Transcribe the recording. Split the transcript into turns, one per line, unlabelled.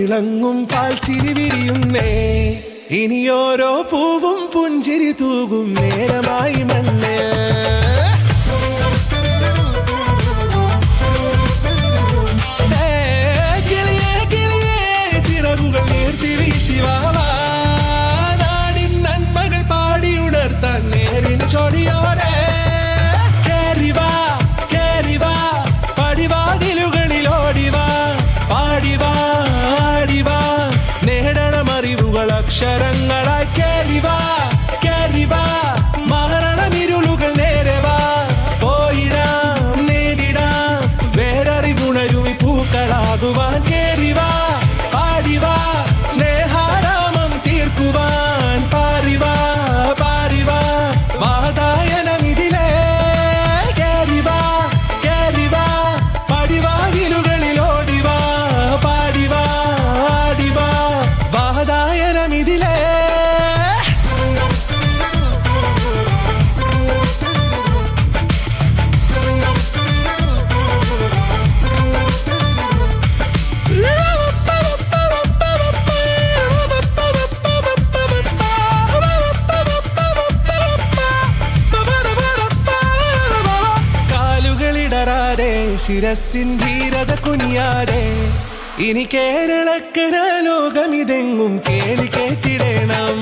തിളങ്ങും പാൽച്ചിരി വിരിയുന്നേ ഇനിയോരോ പൂവും പുഞ്ചിരി തൂകും നേരമായി മണ്ണ് കിളിയേ കിളിയേ ചിറകുകൾ നീർത്തി വീശിവാവാ നാടിൻ നന്മകൾ പാടിയുണർത്താൻ നേരിൻ ചൊടിയോടെ കേറിവാ കേറിവാ പടിവാതിലുകളിൽ ഓടിവാ പാടിവാ ആടിവാ നേടണമറിവുകൾ അക്ഷരങ്ങളായി കേറിവാ കേറിവാ മരണമിരുളുകൾ നേരവാ പോയിടാം നേടിടാം വേററിവുണരുമി പൂക്കളാകുവാൻ കേറിവാ പാടിവാ സ്നേഹാരാമം തീർക്കുവാൻ പാറിവാ പാറിവാ വാതായനമിതിലേ കേറിവാ കേറിവാ പടിവാതിലുകളിൽ ഓടിവാ പാടിവാ ആടിവാ വാതായനമിതിലേ കാലുകളിടറാതെ ശിരസിൻ ധീരത കുനിയാതെ ഇനി കേരളക്കര ലോകമിതെങ്ങും കേളി കേട്ടിടണം